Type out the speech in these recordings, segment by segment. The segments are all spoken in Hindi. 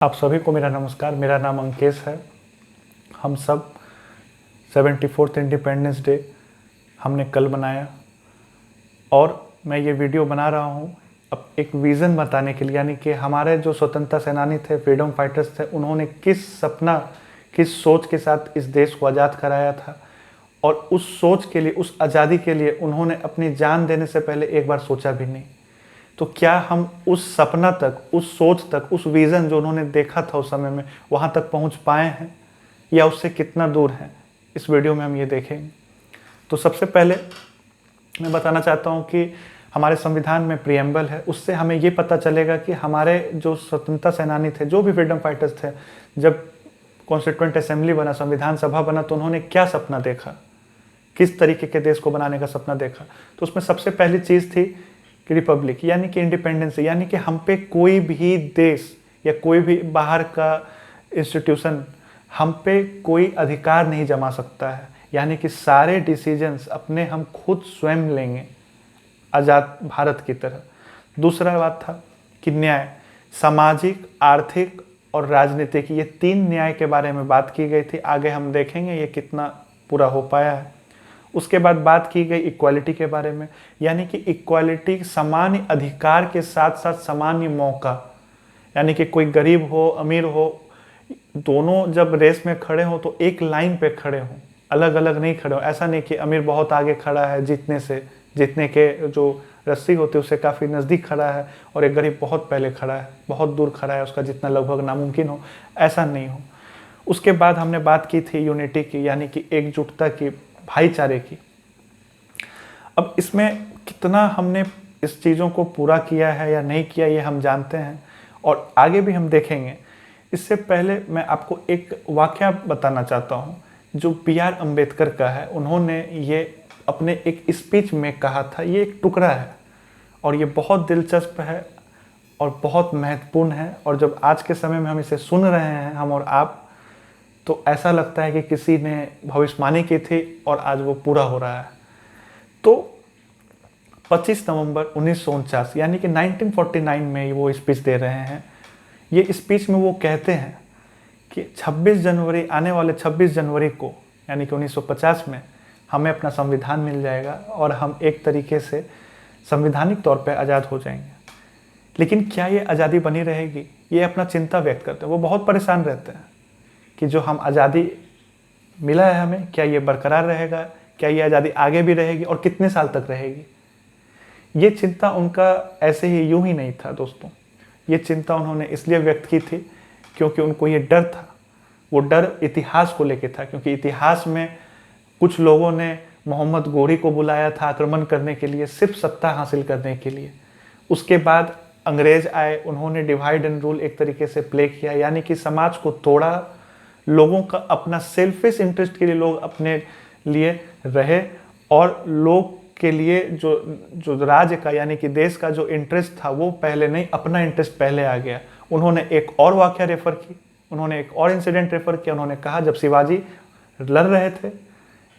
आप सभी को मेरा नमस्कार। मेरा नाम अंकेश है। हम सब 74th इंडिपेंडेंस डे हमने कल बनाया और मैं ये वीडियो बना रहा हूँ अब एक विज़न बताने के लिए, यानी कि हमारे जो स्वतंत्रता सेनानी थे, फ्रीडम फाइटर्स थे, उन्होंने किस सपना, किस सोच के साथ इस देश को आज़ाद कराया था और उस सोच के लिए, उस आज़ादी के लिए उन्होंने अपनी जान देने से पहले एक बार सोचा भी नहीं। तो क्या हम उस सपना तक, उस सोच तक, उस विज़न जो उन्होंने देखा था उस समय में, वहाँ तक पहुँच पाए हैं या उससे कितना दूर हैं? इस वीडियो में हम ये देखेंगे। तो सबसे पहले मैं बताना चाहता हूँ कि हमारे संविधान में प्रिएम्बल है, उससे हमें ये पता चलेगा कि हमारे जो स्वतंत्रता सेनानी थे, जो भी फ्रीडम फाइटर्स थे, जब कॉन्स्टिट्यूएंट असेंबली बना, संविधान सभा बना, तो उन्होंने क्या सपना देखा, किस तरीके के देश को बनाने का सपना देखा। तो उसमें सबसे पहली चीज़ थी कि रिपब्लिक, यानी कि इंडिपेंडेंस, यानी कि हम पे कोई भी देश या कोई भी बाहर का इंस्टीट्यूशन हम पे कोई अधिकार नहीं जमा सकता है, यानी कि सारे डिसीजंस अपने हम खुद स्वयं लेंगे, आज़ाद भारत की तरह। दूसरा बात था कि न्याय, सामाजिक, आर्थिक और राजनीतिक, ये तीन न्याय के बारे में बात की गई थी। आगे हम देखेंगे ये कितना पूरा हो पाया है। उसके बाद बात की गई इक्वालिटी के बारे में, यानी कि इक्वालिटी, सामान्य अधिकार के साथ साथ सामान्य मौका, यानी कि कोई गरीब हो, अमीर हो, दोनों जब रेस में खड़े हो तो एक लाइन पे खड़े हों, अलग अलग नहीं खड़े हो। ऐसा नहीं कि अमीर बहुत आगे खड़ा है जीतने के जो रस्सी होती है उससे काफ़ी नज़दीक खड़ा है और एक गरीब बहुत पहले खड़ा है, बहुत दूर खड़ा है, उसका जितना लगभग नामुमकिन हो, ऐसा नहीं हो। उसके बाद हमने बात की थी यूनिटी की, यानी कि एकजुटता की, भाईचारे की। अब इसमें कितना हमने इस चीज़ों को पूरा किया है या नहीं किया, ये हम जानते हैं और आगे भी हम देखेंगे। इससे पहले मैं आपको एक वाकया बताना चाहता हूँ जो B.R. अम्बेडकर का है। उन्होंने ये अपने एक स्पीच में कहा था, ये एक टुकड़ा है और ये बहुत दिलचस्प है और बहुत महत्वपूर्ण है। और जब आज के समय में हम इसे सुन रहे हैं, हम और आप, तो ऐसा लगता है कि किसी ने भविष्यवाणी की थी और आज वो पूरा हो रहा है। तो 25 नवंबर 1949 यानी कि 1949 में वो स्पीच दे रहे हैं। ये स्पीच में वो कहते हैं कि 26 जनवरी, आने वाले 26 जनवरी को, यानी कि 1950 में हमें अपना संविधान मिल जाएगा और हम एक तरीके से संवैधानिक तौर पे आज़ाद हो जाएंगे। लेकिन क्या ये आज़ादी बनी रहेगी? ये अपना चिंता व्यक्त करते हैं, वो बहुत परेशान रहते हैं कि जो हम आज़ादी मिला है हमें, क्या ये बरकरार रहेगा, क्या ये आज़ादी आगे भी रहेगी और कितने साल तक रहेगी। ये चिंता उनका ऐसे ही यूं ही नहीं था दोस्तों। ये चिंता उन्होंने इसलिए व्यक्त की थी क्योंकि उनको ये डर था। वो डर इतिहास को लेके था, क्योंकि इतिहास में कुछ लोगों ने मोहम्मद गोरी को बुलाया था आक्रमण करने के लिए, सिर्फ सत्ता हासिल करने के लिए। उसके बाद अंग्रेज आए, उन्होंने डिवाइड एंड रूल एक तरीके से प्ले किया, यानी कि समाज को तोड़ा, लोगों का अपना सेल्फिश इंटरेस्ट के लिए लोग अपने लिए रहे और लोग के लिए जो राज्य का, यानी कि देश का जो इंटरेस्ट था वो पहले नहीं, अपना इंटरेस्ट पहले आ गया। उन्होंने एक और वाकया रेफर की, उन्होंने एक और इंसिडेंट रेफर किया। उन्होंने कहा जब शिवाजी लड़ रहे थे,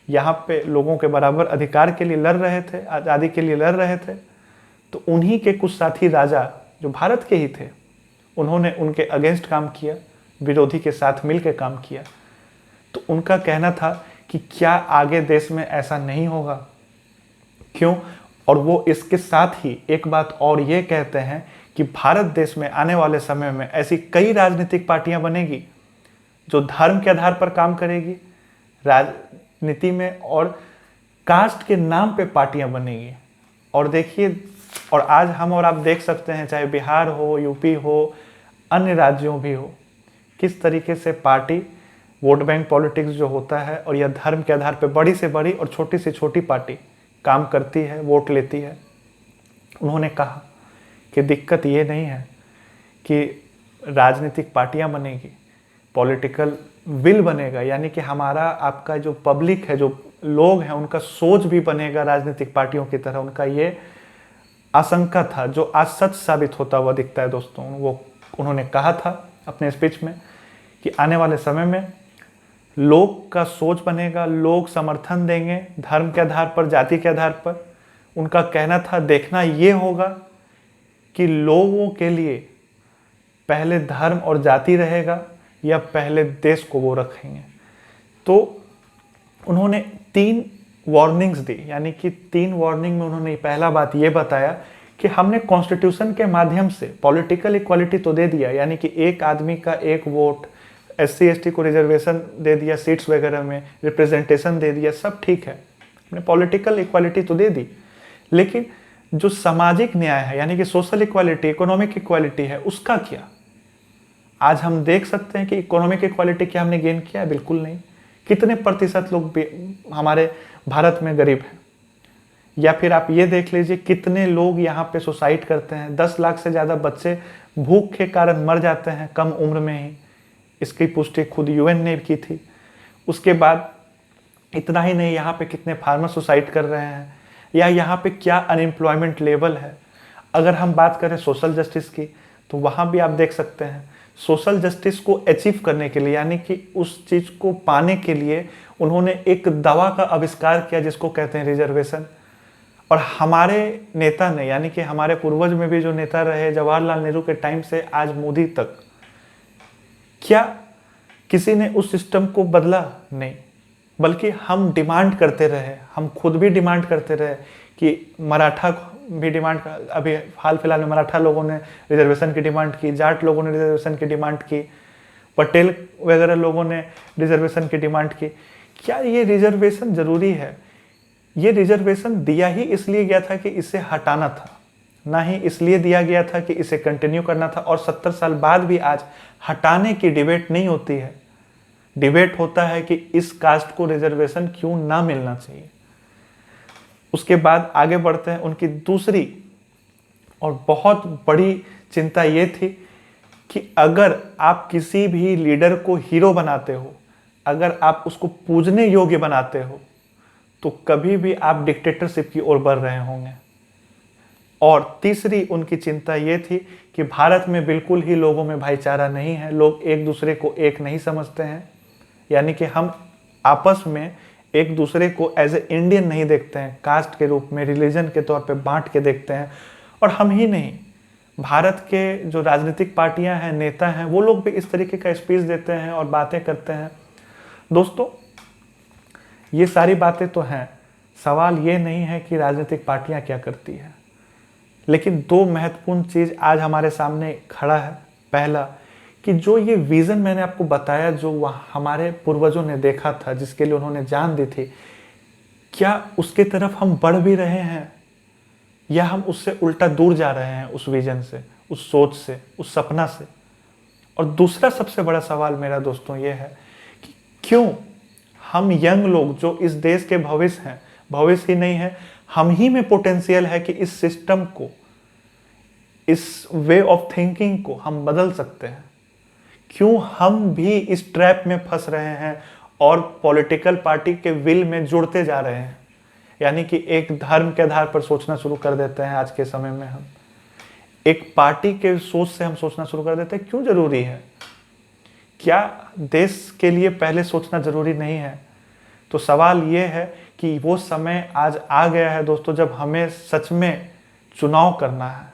यहाँ पे लोगों के बराबर अधिकार के लिए लड़ रहे थे, आज़ादी के लिए लड़ रहे थे, तो उन्हीं के कुछ साथी राजा जो भारत के ही थे, उन्होंने उनके अगेंस्ट काम किया, विरोधी के साथ मिलकर काम किया। तो उनका कहना था कि क्या आगे देश में ऐसा नहीं होगा, क्यों? और वो इसके साथ ही एक बात और ये कहते हैं कि भारत देश में आने वाले समय में ऐसी कई राजनीतिक पार्टियां बनेगी जो धर्म के आधार पर काम करेगी राजनीति में, और कास्ट के नाम पे पार्टियां बनेगी। और देखिए, और आज हम और आप देख सकते हैं, चाहे बिहार हो, यूपी हो, अन्य राज्यों भी हो, किस तरीके से पार्टी, वोट बैंक पॉलिटिक्स जो होता है, और यह धर्म के आधार पर बड़ी से बड़ी और छोटी से छोटी पार्टी काम करती है, वोट लेती है। उन्होंने कहा कि दिक्कत ये नहीं है कि राजनीतिक पार्टियां बनेगी, पॉलिटिकल विल बनेगा, यानी कि हमारा आपका जो पब्लिक है, जो लोग हैं, उनका सोच भी बनेगा राजनीतिक पार्टियों की तरह। उनका ये आशंका था जो आज सच साबित होता हुआ दिखता है दोस्तों। वो उन्होंने कहा था अपने स्पीच में कि आने वाले समय में लोग का सोच बनेगा, लोग समर्थन देंगे धर्म के आधार पर, जाति के आधार पर। उनका कहना था देखना ये होगा कि लोगों के लिए पहले धर्म और जाति रहेगा या पहले देश को वो रखेंगे। तो उन्होंने 3 वार्निंग्स दी, यानी कि 3 वार्निंग में उन्होंने पहला बात ये बताया कि हमने कॉन्स्टिट्यूशन के माध्यम से पॉलिटिकल इक्वालिटी तो दे दिया, यानी कि एक आदमी का एक वोट, SC ST को रिजर्वेशन दे दिया, सीट्स वगैरह में रिप्रेजेंटेशन दे दिया, सब ठीक है, हमने पॉलिटिकल इक्वालिटी तो दे दी। लेकिन जो सामाजिक न्याय है, यानी कि सोशल इक्वालिटी, इकोनॉमिक इक्वालिटी है, उसका क्या? आज हम देख सकते हैं कि इकोनॉमिक इक्वालिटी क्या हमने गेन किया है? बिल्कुल नहीं। कितने प्रतिशत लोग हमारे भारत में गरीब हैं? या फिर आप ये देख लीजिए कितने लोग यहाँ पे सुसाइड करते हैं। 10 लाख से ज़्यादा बच्चे भूख के कारण मर जाते हैं कम उम्र में ही। इसकी पुष्टि खुद UN ने की थी। उसके बाद इतना ही नहीं, यहाँ पे कितने फार्मर सुसाइड कर रहे हैं, या यहाँ पे क्या अनएम्प्लॉयमेंट लेवल है। अगर हम बात करें सोशल जस्टिस की, तो वहाँ भी आप देख सकते हैं सोशल जस्टिस को अचीव करने के लिए, यानी कि उस चीज़ को पाने के लिए उन्होंने एक दवा का आविष्कार किया जिसको कहते हैं रिजर्वेशन। और हमारे नेता ने, यानी कि हमारे पूर्वज में भी जो नेता रहे, जवाहरलाल नेहरू के टाइम से आज मोदी तक, क्या किसी ने उस सिस्टम को बदला? नहीं, बल्कि हम डिमांड करते रहे, हम खुद भी डिमांड करते रहे कि मराठा भी डिमांड, अभी हाल फिलहाल में मराठा लोगों ने रिजर्वेशन की डिमांड की, जाट लोगों ने रिजर्वेशन की डिमांड की, पटेल वगैरह लोगों ने रिजर्वेशन की डिमांड की। क्या ये रिजर्वेशन ज़रूरी है? ये रिजर्वेशन दिया ही इसलिए गया था कि इसे हटाना था, ना ही इसलिए दिया गया था कि इसे कंटिन्यू करना था। और 70 साल बाद भी आज हटाने की डिबेट नहीं होती है। डिबेट होता है कि इस कास्ट को रिजर्वेशन क्यों ना मिलना चाहिए। उसके बाद आगे बढ़ते हैं। उनकी दूसरी और बहुत बड़ी चिंता ये थी कि अगर आप किसी भी लीडर को हीरो बनाते हो, अगर आप उसको पूजने योग्य बनाते हो, तो कभी भी आप डिक्टेटरशिप की ओर बढ़ रहे होंगे। और तीसरी उनकी चिंता ये थी कि भारत में बिल्कुल ही लोगों में भाईचारा नहीं है, लोग एक दूसरे को एक नहीं समझते हैं, यानी कि हम आपस में एक दूसरे को एज ए इंडियन नहीं देखते हैं, कास्ट के रूप में, रिलीजन के तौर पे बांट के देखते हैं। और हम ही नहीं, भारत के जो राजनीतिक पार्टियां हैं, नेता हैं, वो लोग भी इस तरीके का स्पीच देते हैं और बातें करते हैं। दोस्तों, ये सारी बातें तो हैं, सवाल ये नहीं है कि राजनीतिक पार्टियां क्या करती है, लेकिन 2 महत्वपूर्ण चीज़ आज हमारे सामने खड़ा है। पहला कि जो ये विज़न मैंने आपको बताया, जो हमारे पूर्वजों ने देखा था, जिसके लिए उन्होंने जान दी थी, क्या उसके तरफ हम बढ़ भी रहे हैं या हम उससे उल्टा दूर जा रहे हैं, उस विज़न से, उस सोच से, उस सपना से। और दूसरा सबसे बड़ा सवाल मेरा दोस्तों ये है कि क्यों हम यंग लोग जो इस देश के भविष्य हैं, भविष्य ही नहीं है, हम ही में पोटेंशियल है कि इस सिस्टम को, इस वे ऑफ थिंकिंग को हम बदल सकते हैं। क्यों हम भी इस ट्रैप में फंस रहे हैं और पॉलिटिकल पार्टी के विल में जुड़ते जा रहे हैं, यानी कि एक धर्म के आधार पर सोचना शुरू कर देते हैं। आज के समय में हम एक पार्टी के सोच से हम सोचना शुरू कर देते हैं। क्यों जरूरी है? क्या देश के लिए पहले सोचना जरूरी नहीं है? तो सवाल ये है कि वो समय आज आ गया है दोस्तों, जब हमें सच में चुनाव करना है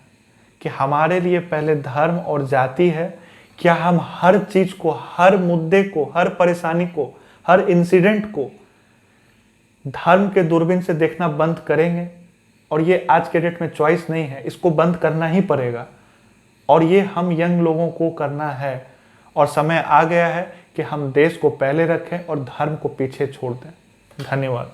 कि हमारे लिए पहले धर्म और जाति है। क्या हम हर चीज को, हर मुद्दे को, हर परेशानी को, हर इंसिडेंट को धर्म के दूरबीन से देखना बंद करेंगे? और ये आज के डेट में चॉइस नहीं है, इसको बंद करना ही पड़ेगा। और ये हम यंग लोगों को करना है। और समय आ गया है कि हम देश को पहले रखें और धर्म को पीछे छोड़ दें। धन्यवाद।